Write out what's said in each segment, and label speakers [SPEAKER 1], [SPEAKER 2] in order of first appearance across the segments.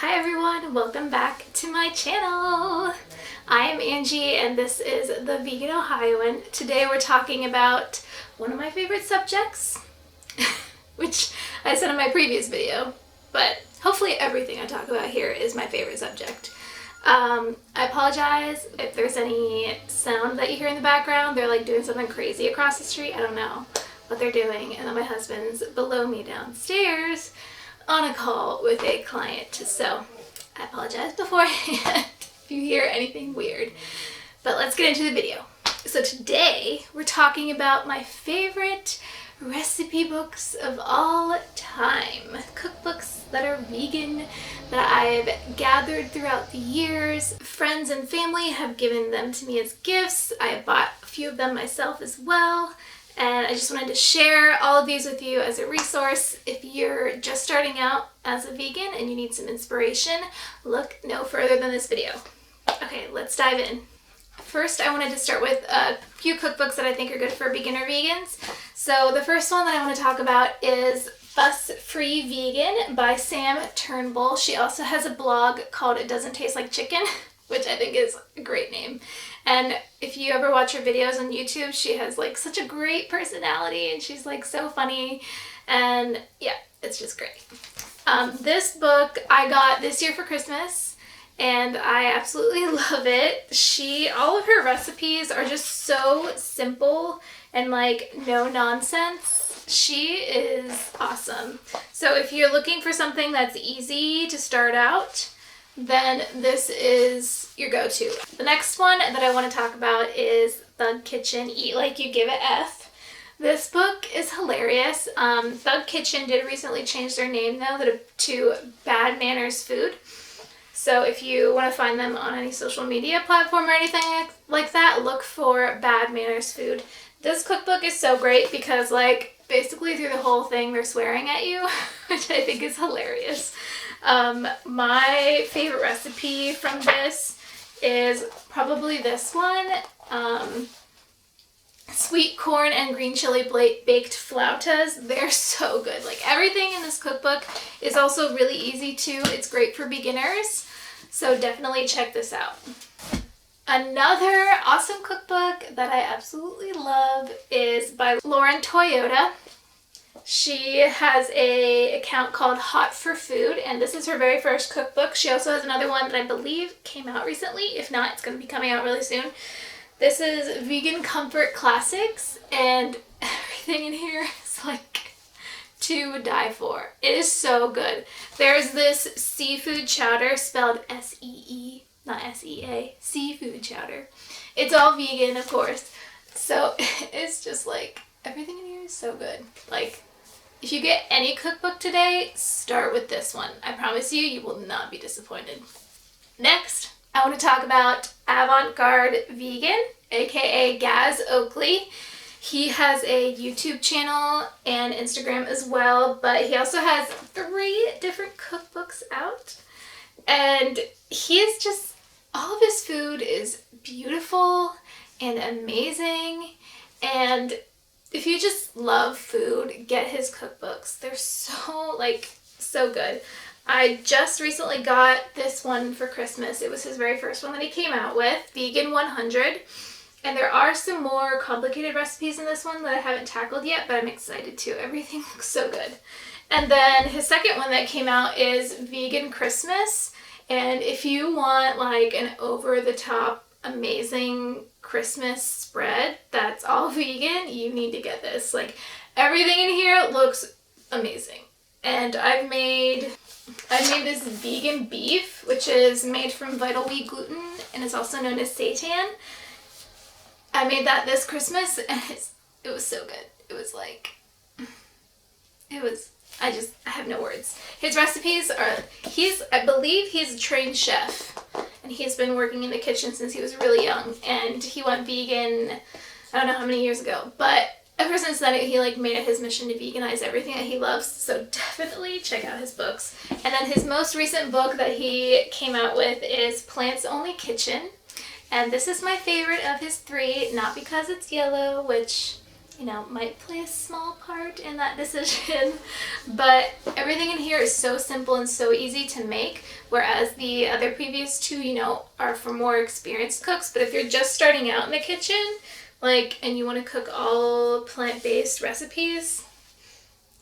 [SPEAKER 1] Hi everyone, welcome back to my channel. I am Angie and this is the Vegan Ohioan. Today we're talking about one of my favorite subjects, which I said in my previous video, but hopefully everything I talk about here is my favorite subject. I apologize if there's any sound that you hear in the background. They're like doing something crazy across the street. I don't know what they're doing. And then my husband's below me downstairs on a call with a client. So I apologize beforehand if you hear anything weird. But let's get into the video. So today we're talking about my favorite recipe books of all time. Cookbooks that are vegan, that I've gathered throughout the years. Friends and family have given them to me as gifts. I have bought a few of them myself as well. And I just wanted to share all of these with you as a resource. If you're just starting out as a vegan and you need some inspiration, look no further than this video. Okay, let's dive in. First, I wanted to start with a few cookbooks that I think are good for beginner vegans. So the first one that I want to talk about is Fuss-Free Vegan by Sam Turnbull. She also has a blog called It Doesn't Taste Like Chicken, which I think is a great name. And if you ever watch her videos on YouTube, she has like such a great personality and she's like so funny. And yeah, it's just great. This book I got this year for Christmas and I absolutely love it. All of her recipes are just so simple and like no nonsense. She is awesome. So if you're looking for something that's easy to start out, then this is your go-to. The next one that I want to talk about is Thug Kitchen, Eat Like You Give It F. This book is hilarious. Thug Kitchen did recently change their name though to Bad Manners Food. So if you want to find them on any social media platform or anything like that, look for Bad Manners Food. This cookbook is so great because like basically through the whole thing they're swearing at you, which I think is hilarious. My favorite recipe from this is probably this one, sweet corn and green chili baked flautas. They're so good. Like everything in this cookbook is also really easy too. It's great for beginners, so definitely check this out. Another awesome cookbook that I absolutely love is by Lauren Toyota. She has an account called Hot for Food, and this is her very first cookbook. She also has another one that I believe came out recently. If not, it's going to be coming out really soon. This is Vegan Comfort Classics, and everything in here is like to die for. It is so good. There's this seafood chowder spelled S-E-E, not S-E-A, seafood chowder. It's all vegan, of course. So it's just like, everything in here is so good. Like, if you get any cookbook today, start with this one. I promise you, you will not be disappointed. Next, I want to talk about Avantgarde Vegan, aka Gaz Oakley. He has a YouTube channel and Instagram as well, but he also has 3 different cookbooks out. And he is just, all of his food is beautiful and amazing. And if you just love food, get his cookbooks. They're so good. I just recently got this one for Christmas. It was his very first one that he came out with, Vegan 100. And there are some more complicated recipes in this one that I haven't tackled yet, but I'm excited to. Everything looks so good. And then his second one that came out is Vegan Christmas. And if you want like an over-the-top amazing Christmas spread that's all vegan, you need to get this. Like everything in here looks amazing. And I've made this vegan beef, which is made from vital wheat gluten and is also known as seitan. I made that this Christmas and it was so good. It was like, I have no words. His recipes are, I believe he's a trained chef. And he's been working in the kitchen since he was really young, and he went vegan, I don't know how many years ago, but ever since then he like made it his mission to veganize everything that he loves, so definitely check out his books. And then his most recent book that he came out with is Plants Only Kitchen, and this is my favorite of his 3, not because it's yellow, which you know, might play a small part in that decision. But everything in here is so simple and so easy to make, whereas the other previous two, you know, are for more experienced cooks. But if you're just starting out in the kitchen, like, and you want to cook all plant-based recipes,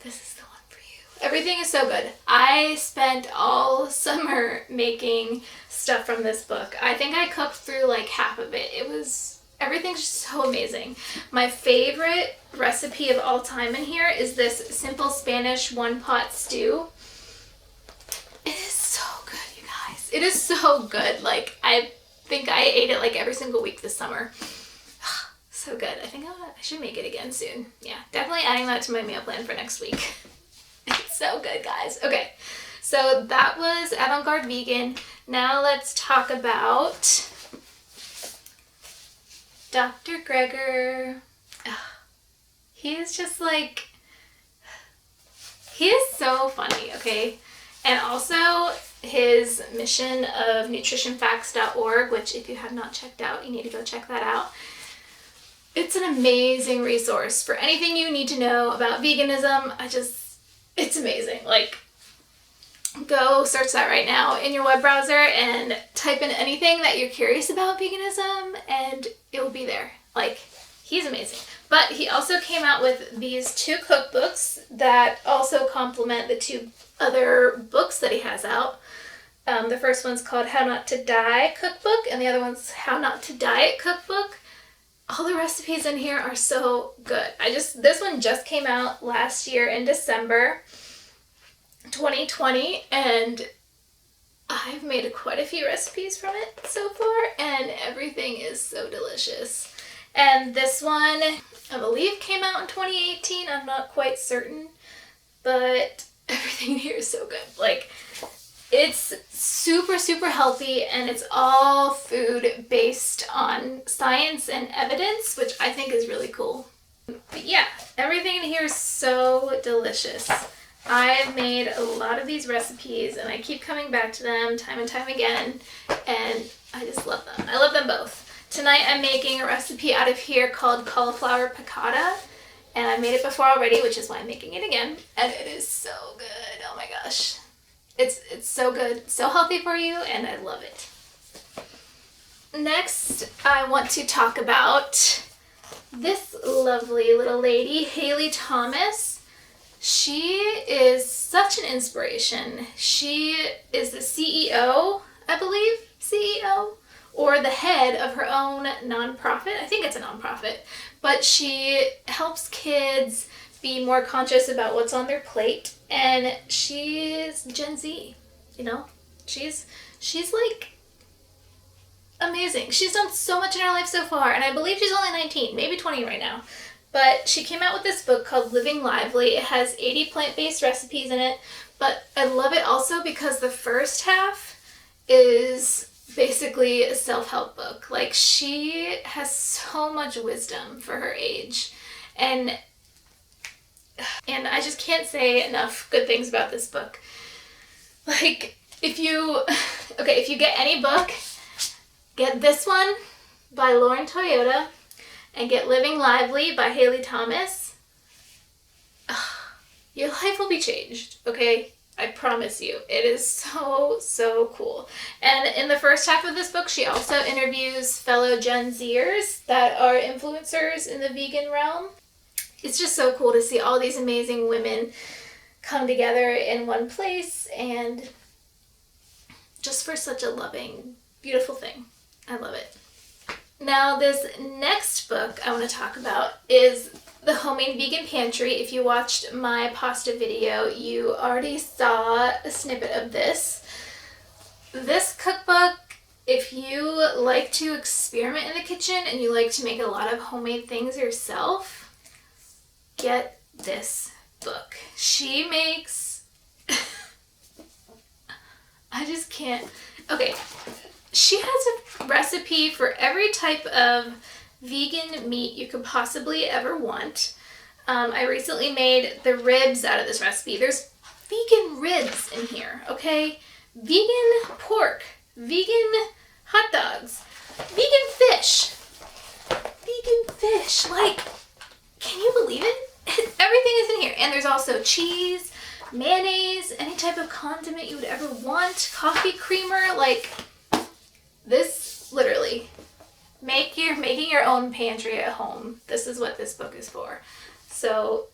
[SPEAKER 1] this is the one for you. Everything is so good. I spent all summer making stuff from this book. I think I cooked through like half of it. Everything's just so amazing. My favorite recipe of all time in here is this simple Spanish one-pot stew. It is so good, you guys. It is so good. Like, I think I ate it like every single week this summer. So good. I think I should make it again soon. Yeah, definitely adding that to my meal plan for next week. It's so good, guys. Okay, so that was Avantgarde Vegan. Now let's talk about Dr. Gregor. He is just like, he is so funny, okay? And also his mission of nutritionfacts.org, which if you have not checked out, you need to go check that out. It's an amazing resource for anything you need to know about veganism. It's amazing. Like, go search that right now in your web browser and type in anything that you're curious about veganism and it will be there. Like, he's amazing. But he also came out with these two cookbooks that also complement the two other books that he has out. The first one's called How Not to Die Cookbook, and the other one's How Not to Diet Cookbook. All the recipes in here are so good. This one just came out last year in December 2020, and I've made quite a few recipes from it so far, and everything is so delicious. And this one, I believe, came out in 2018. I'm not quite certain, but everything here is so good. Like, it's super, super healthy, and it's all food based on science and evidence, which I think is really cool. But yeah, everything in here is so delicious. I've made a lot of these recipes, and I keep coming back to them time and time again, and I just love them. I love them both. Tonight I'm making a recipe out of here called cauliflower piccata, and I made it before already, which is why I'm making it again, and it is so good. Oh my gosh. It's so good, so healthy for you, and I love it. Next, I want to talk about this lovely little lady, Haley Thomas. She is such an inspiration. She is the CEO, I believe, CEO, or the head of her own nonprofit. I think it's a nonprofit, but she helps kids be more conscious about what's on their plate, and she's Gen Z, you know? She's like amazing. She's done so much in her life so far, and I believe she's only 19, maybe 20 right now. But she came out with this book called Living Lively. It has 80 plant-based recipes in it, but I love it also because the first half is basically a self-help book. Like, she has so much wisdom for her age, and I just can't say enough good things about this book. Like, if you get any book, get this one by Lauren Toyota and get Living Lively by Haley Thomas. Your life will be changed, okay? I promise you. It is so, so cool. And in the first half of this book, she also interviews fellow Gen Zers that are influencers in the vegan realm. It's just so cool to see all these amazing women come together in one place, and just for such a loving, beautiful thing. I love it. Now, this next book I want to talk about is The Homemade Vegan Pantry. If you watched my pasta video, you already saw a snippet of this. This cookbook, if you like to experiment in the kitchen and you like to make a lot of homemade things yourself, get this book. She makes... I just can't... Okay, she has a recipe for every type of vegan meat you could possibly ever want. I recently made the ribs out of this recipe. There's vegan ribs in here, okay? Vegan pork, vegan hot dogs, vegan fish. Vegan fish. Like, can you condiment you would ever want, coffee creamer, like this, literally. Making your own pantry at home. This is what this book is for. So,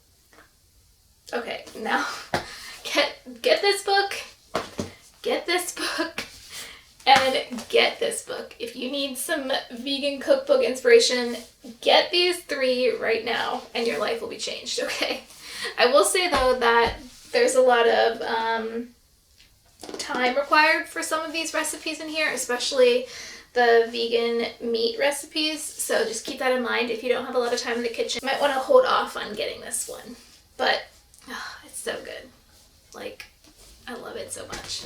[SPEAKER 1] okay, now get this book, and get this book. If you need some vegan cookbook inspiration, get these 3 right now, and your life will be changed, okay? I will say, though, that there's a lot of time required for some of these recipes in here, especially the vegan meat recipes, so just keep that in mind. If you don't have a lot of time in the kitchen, you might want to hold off on getting this one, but it's so good. Like, I love it so much.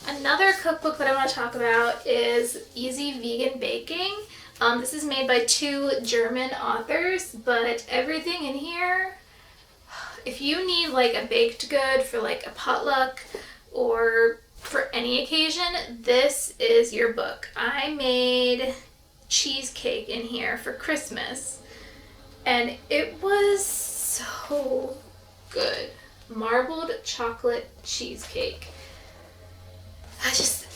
[SPEAKER 1] Another cookbook that I want to talk about is Easy Vegan Baking. This is made by 2 German authors, but everything in here, if you need like a baked good for like a potluck or for any occasion, this is your book. I made cheesecake in here for Christmas, and it was so good. Marbled chocolate cheesecake.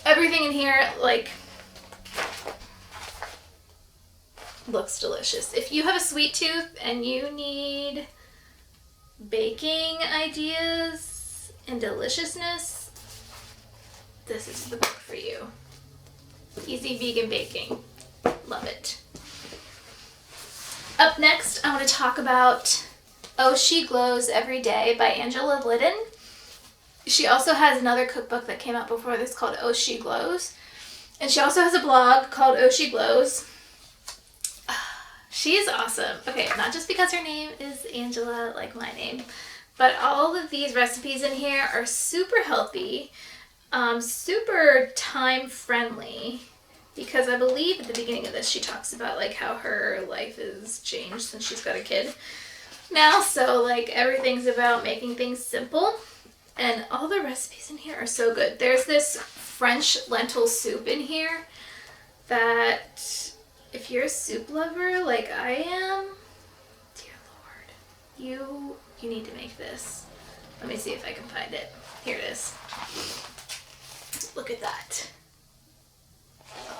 [SPEAKER 1] Everything in here, like, looks delicious. If you have a sweet tooth and you need baking ideas and deliciousness, this is the book for you. Easy Vegan Baking. Love it. Up next, I want to talk about Oh She Glows Every Day by Angela Liddon. She also has another cookbook that came out before this called Oh She Glows. And she also has a blog called Oh She Glows. She is awesome. Okay, not just because her name is Angela, like my name, but all of these recipes in here are super healthy. Super time friendly, because I believe at the beginning of this she talks about like how her life has changed since she's got a kid now, so like everything's about making things simple, and all the recipes in here are so good. There's this French lentil soup in here that if you're a soup lover like I am, dear Lord, you need to make this. Let me see if I can find it. Here it is. Look at that.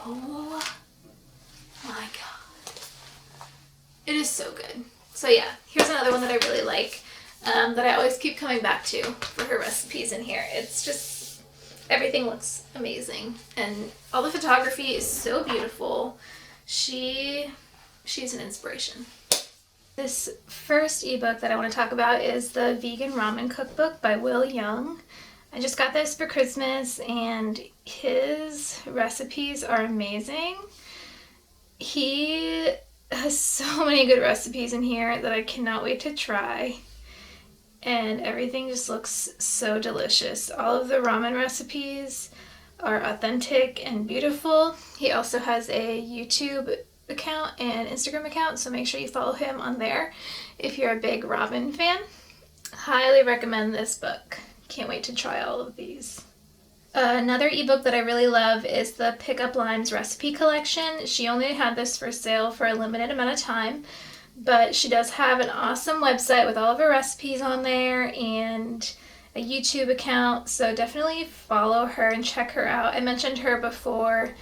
[SPEAKER 1] Oh my god. It is so good. So yeah, here's another one that I really like, that I always keep coming back to for her recipes in here. It's just, everything looks amazing, and all the photography is so beautiful. She's an inspiration. This first ebook that I want to talk about is the Vegan Ramen Cookbook by Will Young. I just got this for Christmas, and his recipes are amazing. He has so many good recipes in here that I cannot wait to try. And everything just looks so delicious. All of the ramen recipes are authentic and beautiful. He also has a YouTube account and Instagram account, so make sure you follow him on there if you're a big ramen fan. Highly recommend this book. Can't wait to try all of these. Another ebook that I really love is the Pickup Lines Recipe Collection. She only had this for sale for a limited amount of time, but she does have an awesome website with all of her recipes on there and a YouTube account, so definitely follow her and check her out. I mentioned her before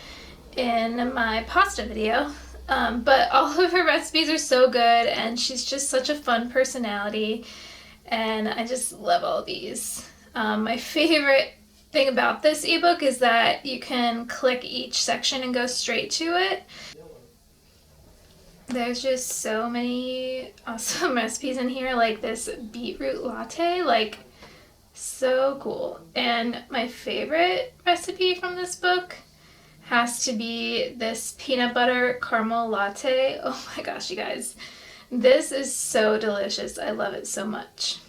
[SPEAKER 1] in my pasta video, but all of her recipes are so good, and she's just such a fun personality, and I just love all these. My favorite thing about this ebook is that you can click each section and go straight to it. There's just so many awesome recipes in here, like this beetroot latte, like so cool. And my favorite recipe from this book has to be this peanut butter caramel latte. Oh my gosh, you guys, this is so delicious. I love it so much.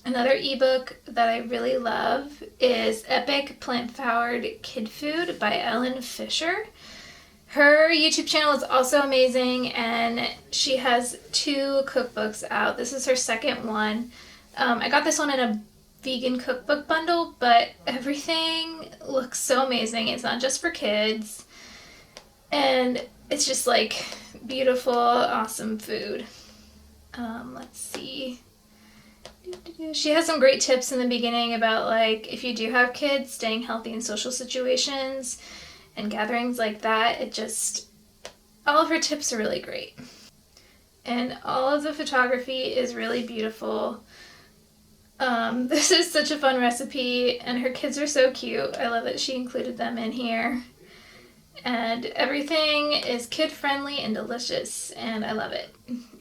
[SPEAKER 1] Another ebook that I really love is Epic Plant-Powered Kid Food by Ellen Fisher. Her YouTube channel is also amazing, and she has 2 cookbooks out. This is her second one. I got this one in a vegan cookbook bundle, but everything looks so amazing. It's not just for kids, and it's just like beautiful, awesome food. Let's see. She has some great tips in the beginning about, like, if you do have kids, staying healthy in social situations and gatherings like that. All of her tips are really great. And all of the photography is really beautiful. This is such a fun recipe, and her kids are so cute. I love that she included them in here. And everything is kid-friendly and delicious, and I love it.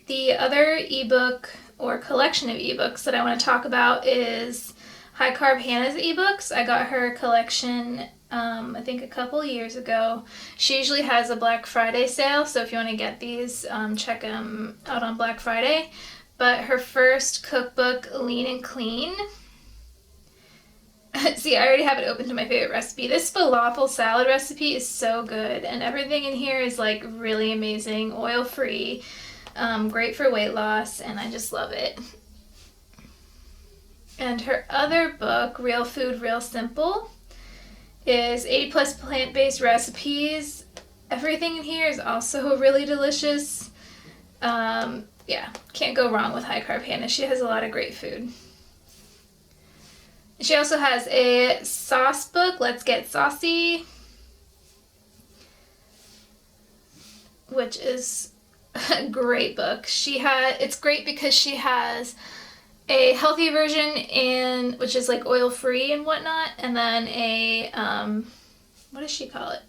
[SPEAKER 1] The other ebook or collection of ebooks that I want to talk about is High Carb Hannah's ebooks. I got her collection I think a couple years ago. She usually has a Black Friday sale, so if you want to get these, check them out on Black Friday. But her first cookbook, Lean and Clean. See, I already have it open to my favorite recipe. This falafel salad recipe is so good, and everything in here is like really amazing, oil-free, great for weight loss, and I just love it. And her other book, Real Food, Real Simple, is 80+ plant-based recipes. Everything in here is also really delicious. Yeah, can't go wrong with High Carb Hannah. She has a lot of great food. She also has a sauce book, Let's Get Saucy, which is a great book. It's great because she has a healthy version which is like oil-free and whatnot, and then a, what does she call it?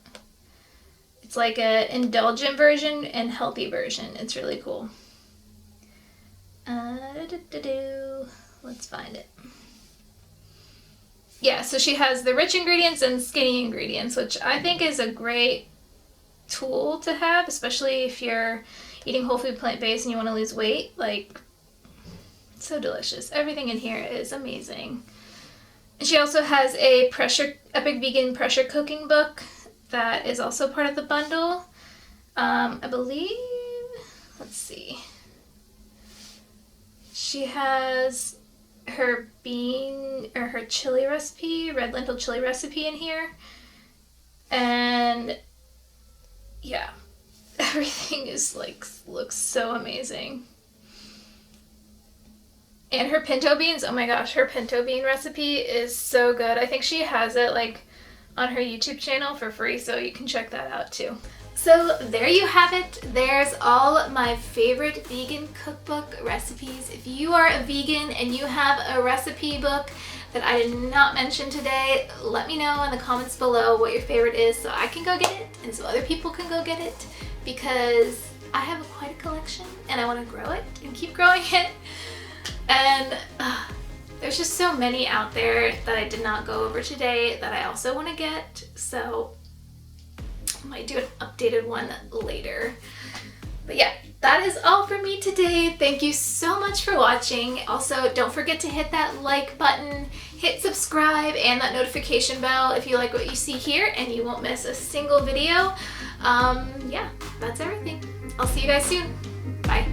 [SPEAKER 1] It's like a indulgent version and healthy version. It's really cool. Let's find it. Yeah, so she has the rich ingredients and skinny ingredients, which I think is a great tool to have, especially if you're eating whole food plant-based and you want to lose weight. Like, it's so delicious. Everything in here is amazing. And she also has a Epic Vegan pressure cooking book that is also part of the bundle. I believe, let's see. She has her her chili recipe, red lentil chili recipe in here. And yeah, everything is looks so amazing. And her pinto beans, oh my gosh, her pinto bean recipe is so good. I think she has it on her YouTube channel for free, so you can check that out too. So there you have it. There's all my favorite vegan cookbook recipes. If you are a vegan and you have a recipe book that I did not mention today, let me know in the comments below what your favorite is so I can go get it and so other people can go get it, because I have quite a collection and I want to grow it and keep growing it. And there's just so many out there that I did not go over today that I also want to get, so I might do an updated one later. But yeah, that is all for me today. Thank you so much for watching. Also, don't forget to hit that like button, hit subscribe, and that notification bell if you like what you see here and you won't miss a single video. Yeah, that's everything. I'll see you guys soon. Bye.